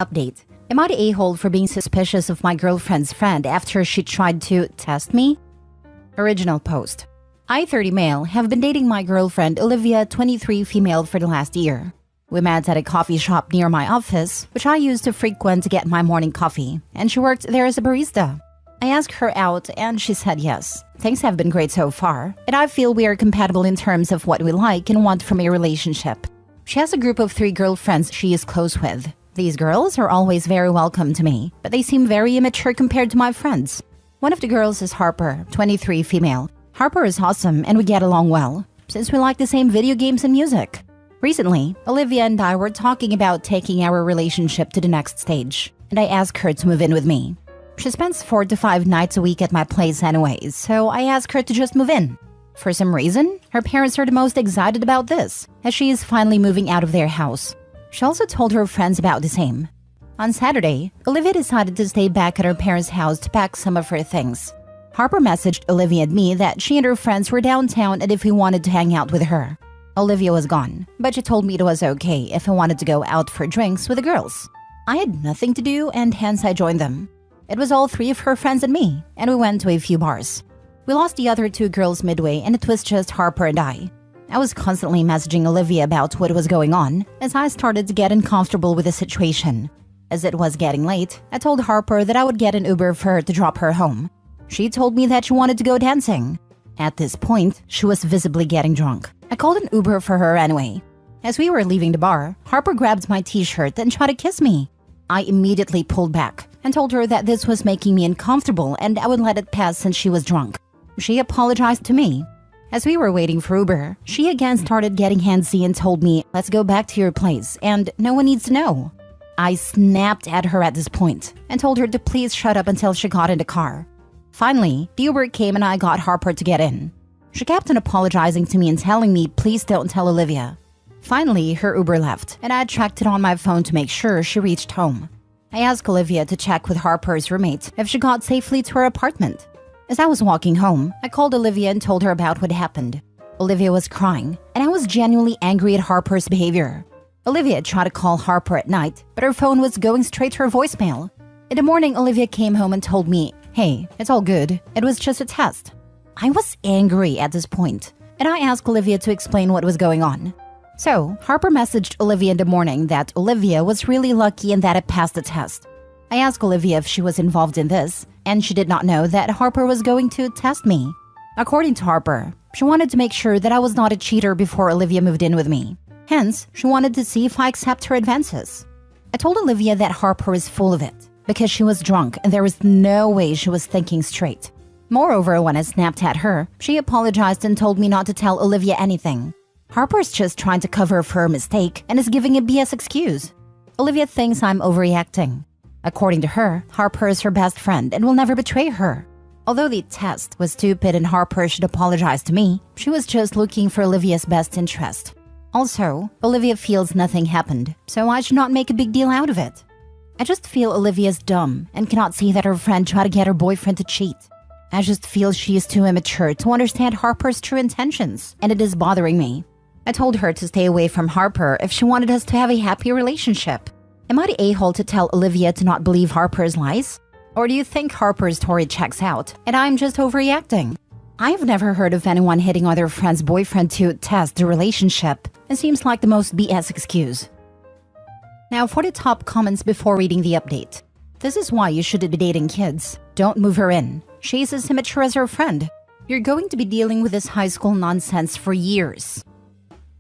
Update. Am I the a-hole for being suspicious of my girlfriend's friend after she tried to test me? Original post. I, 30 male, have been dating my girlfriend Olivia, 23 female, for the last year. We met at a coffee shop near my office, which I used to frequent to get my morning coffee, and she worked there as a barista. I asked her out and she said yes. Things have been great so far, and I feel we are compatible in terms of what we like and want from a relationship. She has a group of 3 girlfriends she is close with. These girls are always very welcome to me, but they seem very immature compared to my friends. One of the girls is Harper, 23 female. Harper is awesome and we get along well, since we like the same video games and music. Recently, Olivia and I were talking about taking our relationship to the next stage, and I asked her to move in with me. She spends 4 to 5 nights a week at my place anyways, so I asked her to just move in. For some reason, her parents are the most excited about this, as she is finally moving out of their house. She also told her friends about the same. On Saturday, Olivia decided to stay back at her parents' house to pack some of her things. Harper messaged Olivia and me that she and her friends were downtown and if we wanted to hang out with her. Olivia was gone, but she told me it was okay if I wanted to go out for drinks with the girls. I had nothing to do and hence I joined them. It was all 3 of her friends and me, and we went to a few bars. We lost the other 2 girls midway and it was just Harper and I. I was constantly messaging Olivia about what was going on as I started to get uncomfortable with the situation. As it was getting late, I told Harper that I would get an Uber for her to drop her home. She told me that she wanted to go dancing. At this point, she was visibly getting drunk. I called an Uber for her anyway. As we were leaving the bar, Harper grabbed my t-shirt and tried to kiss me. I immediately pulled back and told her that this was making me uncomfortable and I would let it pass since she was drunk. She apologized to me. As we were waiting for Uber, she again started getting handsy and told me, "Let's go back to your place and no one needs to know." I snapped at her at this point and told her to please shut up until she got in the car. Finally, the Uber came and I got Harper to get in. She kept on apologizing to me and telling me please don't tell Olivia. Finally, her Uber left and I tracked it on my phone to make sure she reached home. I asked Olivia to check with Harper's roommate if she got safely to her apartment. As I was walking home, I called Olivia and told her about what happened. Olivia was crying, and I was genuinely angry at Harper's behavior. Olivia tried to call Harper at night, but her phone was going straight to her voicemail. In the morning, Olivia came home and told me, "Hey, it's all good. It was just a test." I was angry at this point, and I asked Olivia to explain what was going on. So, Harper messaged Olivia in the morning that Olivia was really lucky and that it passed the test. I asked Olivia if she was involved in this, and she did not know that Harper was going to test me. According to Harper, she wanted to make sure that I was not a cheater before Olivia moved in with me. Hence, she wanted to see if I accept her advances. I told Olivia that Harper is full of it, because she was drunk and there was no way she was thinking straight. Moreover, when I snapped at her, she apologized and told me not to tell Olivia anything. Harper's just trying to cover for her mistake and is giving a BS excuse. Olivia thinks I'm overreacting. According to her, Harper is her best friend and will never betray her. Although the test was stupid and Harper should apologize to me, she was just looking for Olivia's best interest. Also, Olivia feels nothing happened, so I should not make a big deal out of it. I just feel Olivia's dumb and cannot see that her friend tried to get her boyfriend to cheat. I just feel she is too immature to understand Harper's true intentions, and it is bothering me. I told her to stay away from Harper if she wanted us to have a happy relationship. Am I the a-hole to tell Olivia to not believe Harper's lies? Or do you think Harper's story checks out and I'm just overreacting? I've never heard of anyone hitting on their friend's boyfriend to test the relationship. It seems like the most BS excuse. Now for the top comments before reading the update. This is why you shouldn't be dating kids. Don't move her in. She's as immature as her friend. You're going to be dealing with this high school nonsense for years.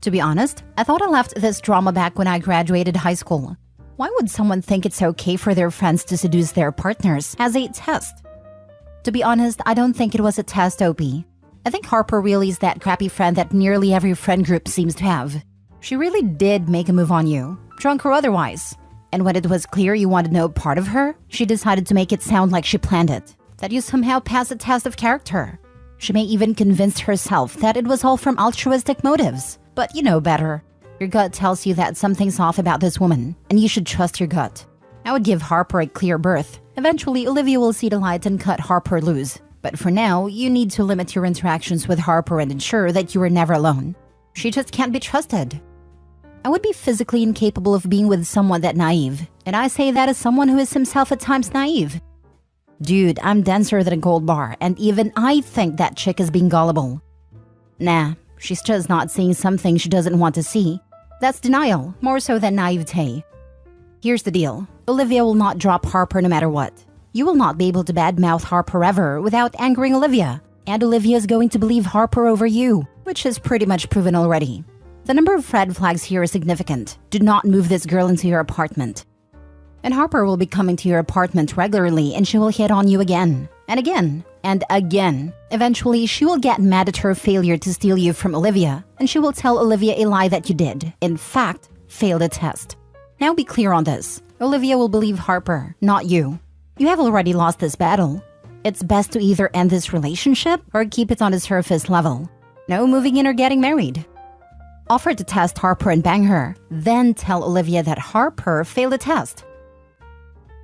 To be honest, I thought I left this drama back when I graduated high school. Why would someone think it's okay for their friends to seduce their partners as a test? To be honest, I don't think it was a test, OP. I think Harper really is that crappy friend that nearly every friend group seems to have. She really did make a move on you, drunk or otherwise. And when it was clear you wanted no part of her, she decided to make it sound like she planned it, that you somehow passed the test of character. She may even convince herself that it was all from altruistic motives, but you know better. Your gut tells you that something's off about this woman, and you should trust your gut. I would give Harper a clear berth. Eventually, Olivia will see the light and cut Harper loose. But for now, you need to limit your interactions with Harper and ensure that you are never alone. She just can't be trusted. I would be physically incapable of being with someone that naive, and I say that as someone who is himself at times naive. Dude, I'm denser than a gold bar, and even I think that chick is being gullible. Nah, she's just not seeing something she doesn't want to see. That's denial, more so than naivete. Here's the deal. Olivia will not drop Harper no matter what. You will not be able to badmouth Harper ever without angering Olivia. And Olivia is going to believe Harper over you, which is pretty much proven already. The number of red flags here is significant. Do not move this girl into your apartment. And Harper will be coming to your apartment regularly, and she will hit on you again, and again, and again. Eventually, she will get mad at her failure to steal you from Olivia, and she will tell Olivia a lie that you did, in fact, failed a test. Now be clear on this. Olivia will believe Harper, not you. You have already lost this battle. It's best to either end this relationship or keep it on the surface level. No moving in or getting married. Offer to test Harper and bang her, then tell Olivia that Harper failed a test.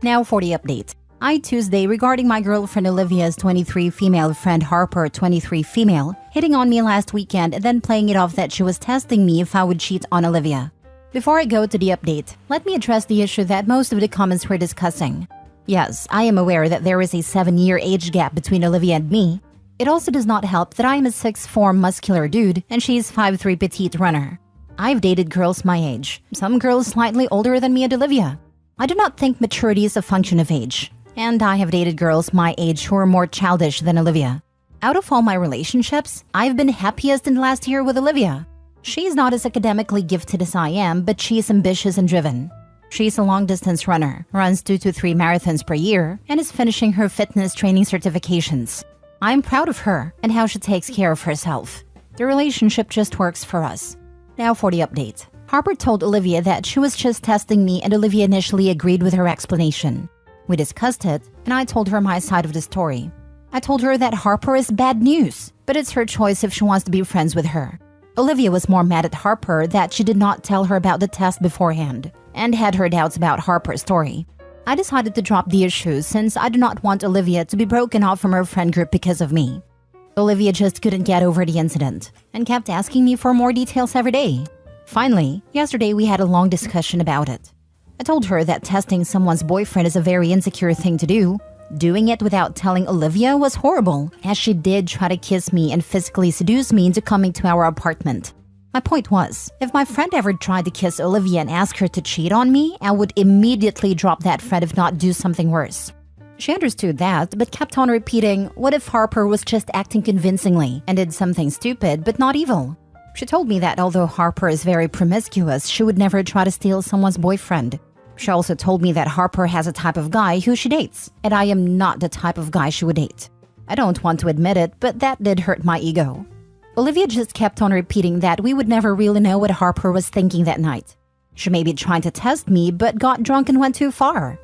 Now for the update. Tuesday regarding my girlfriend Olivia's 23 female friend Harper 23 female hitting on me last weekend and then playing it off that she was testing me if I would cheat on Olivia. Before I go to the update, let me address the issue that most of the comments were discussing. Yes, I am aware that there is a 7-year age gap between Olivia and me. It also does not help that I am a 6'4" muscular dude and she is 5'3" petite runner. I've dated girls my age, some girls slightly older than me and Olivia. I do not think maturity is a function of age, and I have dated girls my age who are more childish than Olivia. Out of all my relationships, I've been happiest in the last year with Olivia. She is not as academically gifted as I am, but she is ambitious and driven. She's a long-distance runner, runs 2 to 3 marathons per year, and is finishing her fitness training certifications. I'm proud of her and how she takes care of herself. The relationship just works for us. Now for the update. Harper told Olivia that she was just testing me and Olivia initially agreed with her explanation. We discussed it, and I told her my side of the story. I told her that Harper is bad news, but it's her choice if she wants to be friends with her. Olivia was more mad at Harper that she did not tell her about the test beforehand, and had her doubts about Harper's story. I decided to drop the issue since I do not want Olivia to be broken off from her friend group because of me. Olivia just couldn't get over the incident, and kept asking me for more details every day. Finally, yesterday we had a long discussion about it. I told her that testing someone's boyfriend is a very insecure thing to do. Doing it without telling Olivia was horrible, as she did try to kiss me and physically seduce me into coming to our apartment. My point was, if my friend ever tried to kiss Olivia and ask her to cheat on me, I would immediately drop that friend if not do something worse. She understood that, but kept on repeating, what if Harper was just acting convincingly and did something stupid but not evil? She told me that although Harper is very promiscuous, she would never try to steal someone's boyfriend. She also told me that Harper has a type of guy who she dates, and I am not the type of guy she would date. I don't want to admit it, but that did hurt my ego. Olivia just kept on repeating that we would never really know what Harper was thinking that night. She may be trying to test me, but got drunk and went too far.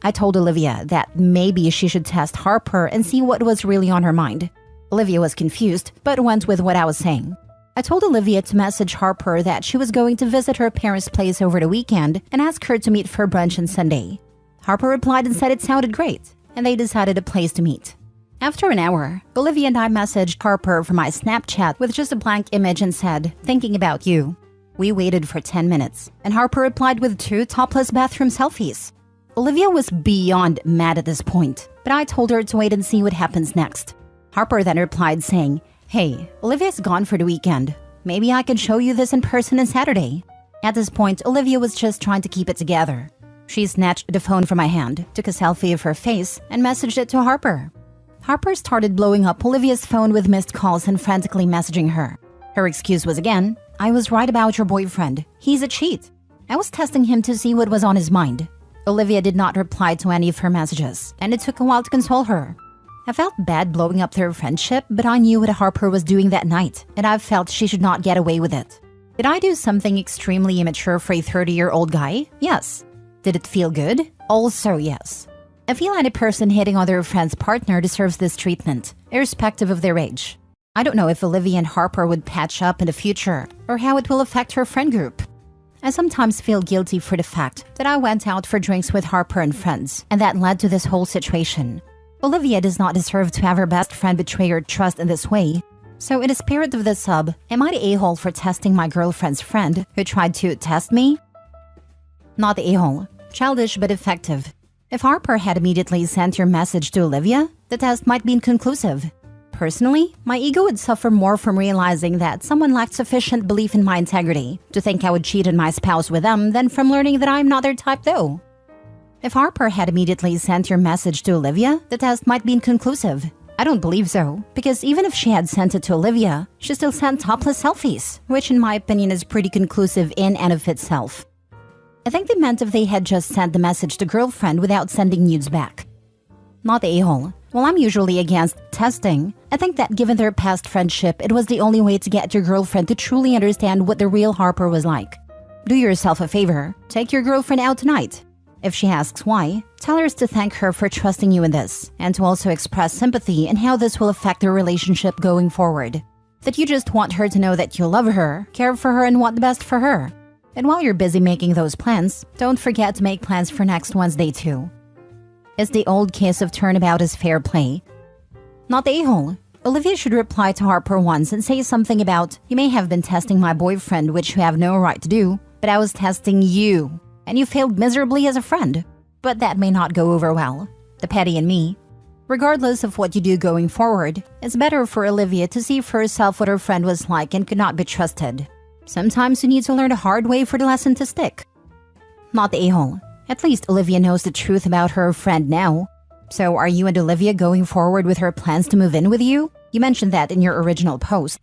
I told Olivia that maybe she should test Harper and see what was really on her mind. Olivia was confused, but went with what I was saying. I told Olivia to message Harper that she was going to visit her parents' place over the weekend and ask her to meet for brunch on Sunday. Harper replied and said it sounded great, and they decided a place to meet. After an hour, Olivia and I messaged Harper from my Snapchat with just a blank image and said, "Thinking about you." We waited for 10 minutes, and Harper replied with 2 topless bathroom selfies. Olivia was beyond mad at this point, but I told her to wait and see what happens next. Harper then replied saying, "Hey, Olivia's gone for the weekend. Maybe I can show you this in person on Saturday." At this point, Olivia was just trying to keep it together. She snatched the phone from my hand, took a selfie of her face, and messaged it to Harper. Harper started blowing up Olivia's phone with missed calls and frantically messaging her. Her excuse was again, "I was right about your boyfriend. He's a cheat. I was testing him to see what was on his mind." Olivia did not reply to any of her messages, and it took a while to console her. I felt bad blowing up their friendship, but I knew what Harper was doing that night, and I felt she should not get away with it. Did I do something extremely immature for a 30-year-old guy? Yes. Did it feel good? Also yes. I feel any person hitting on their friend's partner deserves this treatment, irrespective of their age. I don't know if Olivia and Harper would patch up in the future, or how it will affect her friend group. I sometimes feel guilty for the fact that I went out for drinks with Harper and friends, and that led to this whole situation. Olivia does not deserve to have her best friend betray her trust in this way. So in the spirit of the sub, am I the a-hole for testing my girlfriend's friend who tried to test me? Not the a-hole. Childish but effective. If Harper had immediately sent your message to Olivia, the test might be inconclusive. Personally, my ego would suffer more from realizing that someone lacked sufficient belief in my integrity to think I would cheat on my spouse with them than from learning that I'm not their type though. If Harper had immediately sent your message to Olivia, the test might be inconclusive. I don't believe so, because even if she had sent it to Olivia, she still sent topless selfies, which in my opinion is pretty conclusive in and of itself. I think they meant if they had just sent the message to girlfriend without sending nudes back. Not the a-hole. While I'm usually against testing, I think that given their past friendship, it was the only way to get your girlfriend to truly understand what the real Harper was like. Do yourself a favor. Take your girlfriend out tonight. If she asks why, tell her to thank her for trusting you in this, and to also express sympathy in how this will affect their relationship going forward. That you just want her to know that you love her, care for her, and want the best for her. And while you're busy making those plans, don't forget to make plans for next Wednesday too. It's the old case of turnabout is fair play. Not the a-hole. Olivia should reply to Harper once and say something about, you may have been testing my boyfriend, which you have no right to do, but I was testing you, and you failed miserably as a friend. But that may not go over well. The petty in me. Regardless of what you do going forward, it's better for Olivia to see for herself what her friend was like and could not be trusted. Sometimes you need to learn the hard way for the lesson to stick. Not the a-hole. At least Olivia knows the truth about her friend now. So are you and Olivia going forward with her plans to move in with you? You mentioned that in your original post.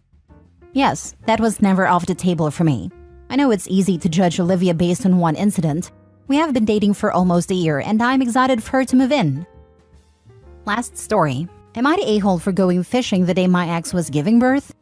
Yes, that was never off the table for me. I know it's easy to judge Olivia based on one incident. We have been dating for almost a year and I'm excited for her to move in. Last story. Am I the a-hole for going fishing the day my ex was giving birth?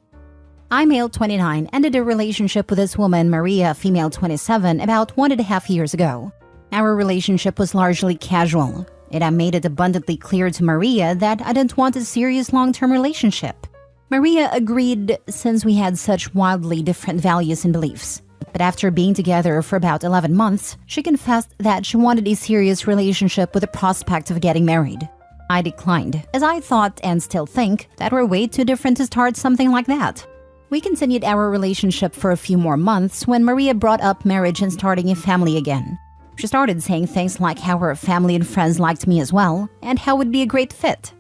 I, male 29, ended a relationship with this woman, Maria, female 27, about 1.5 years ago. Our relationship was largely casual, and I made it abundantly clear to Maria that I didn't want a serious long-term relationship. Maria agreed since we had such wildly different values and beliefs. But after being together for about 11 months, she confessed that she wanted a serious relationship with the prospect of getting married. I declined, as I thought and still think that we're way too different to start something like that. We continued our relationship for a few more months when Maria brought up marriage and starting a family again. She started saying things like how her family and friends liked me as well, and how it would be a great fit.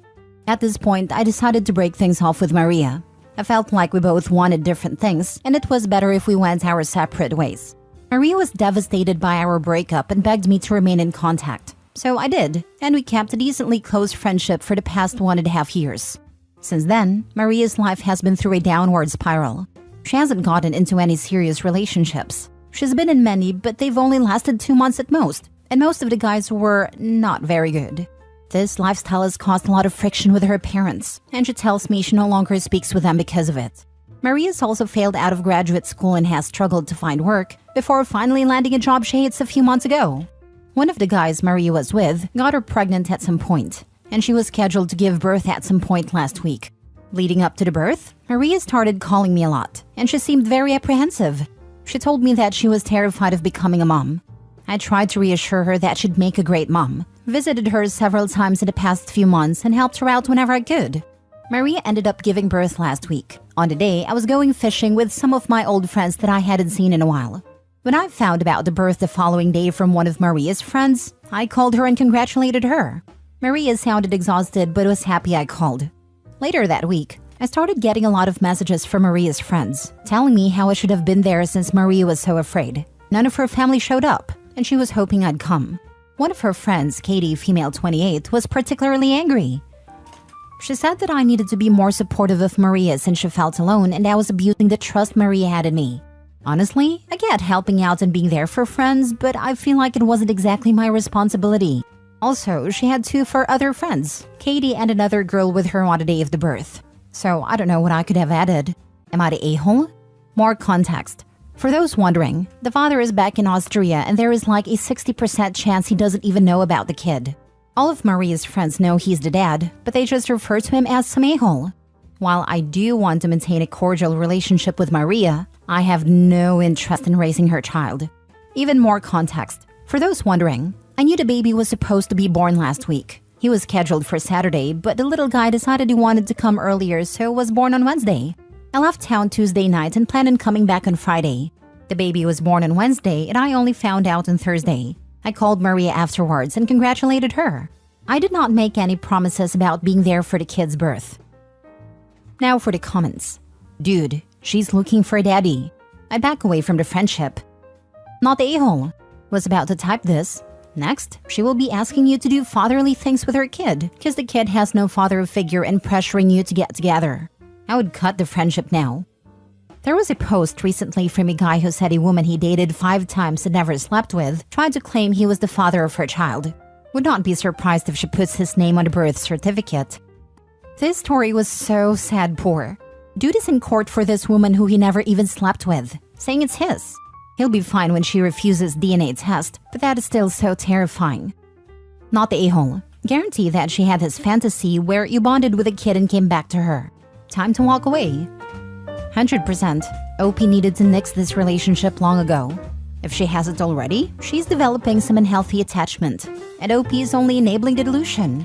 At this point, I decided to break things off with Maria. I felt like we both wanted different things, and it was better if we went our separate ways. Maria was devastated by our breakup and begged me to remain in contact. So I did, and we kept a decently close friendship for the past 1.5 years. Since then, Maria's life has been through a downward spiral. She hasn't gotten into any serious relationships. She's been in many, but they've only lasted 2 months at most, and most of the guys were not very good. This lifestyle has caused a lot of friction with her parents, and she tells me she no longer speaks with them because of it. Maria's also failed out of graduate school and has struggled to find work before finally landing a job she hates a few months ago. One of the guys Maria was with got her pregnant at some point, and she was scheduled to give birth at some point last week. Leading up to the birth, Maria started calling me a lot, and she seemed very apprehensive. She told me that she was terrified of becoming a mom. I tried to reassure her that she'd make a great mom, visited her several times in the past few months, and helped her out whenever I could. Maria ended up giving birth last week. On the day, I was going fishing with some of my old friends that I hadn't seen in a while. When I found about the birth the following day from one of Maria's friends, I called her and congratulated her. Maria sounded exhausted but was happy I called. Later that week, I started getting a lot of messages from Maria's friends, telling me how I should have been there since Maria was so afraid. None of her family showed up, and she was hoping I'd come. One of her friends, Katie, female 28, was particularly angry. She said that I needed to be more supportive of Maria since she felt alone and I was abusing the trust Maria had in me. Honestly, I get helping out and being there for friends, but I feel like it wasn't exactly my responsibility. Also, she had 2 for other friends, Katie and another girl with her on the day of the birth. So I don't know what I could have added. Am I the a-hole? More context. For those wondering, the father is back in Austria and there is like a 60% chance he doesn't even know about the kid. All of Maria's friends know he's the dad, but they just refer to him as some a-hole. While I do want to maintain a cordial relationship with Maria, I have no interest in raising her child. Even more context. For those wondering, I knew the baby was supposed to be born last week. He was scheduled for Saturday, but the little guy decided he wanted to come earlier, so was born on Wednesday. I left town Tuesday night and planned on coming back on Friday. The baby was born on Wednesday and I only found out on Thursday. I called Maria afterwards and congratulated her. I did not make any promises about being there for the kid's birth. Now for the comments. Dude, she's looking for a daddy. I back away from the friendship. Not the a-hole. Was about to type this. Next, she will be asking you to do fatherly things with her kid because the kid has no father figure and pressuring you to get together. I would cut the friendship now. There was a post recently from a guy who said a woman he dated 5 times and never slept with tried to claim he was the father of her child. Would not be surprised if she puts his name on the birth certificate. This story was so sad poor. Dude is in court for this woman who he never even slept with, saying it's his. He'll be fine when she refuses DNA test, but that is still so terrifying. Not the a-hole. Guarantee that she had this fantasy where you bonded with a kid and came back to her. Time to walk away. 100%. OP needed to nix this relationship long ago. If she hasn't already, she's developing some unhealthy attachment, and OP is only enabling the delusion.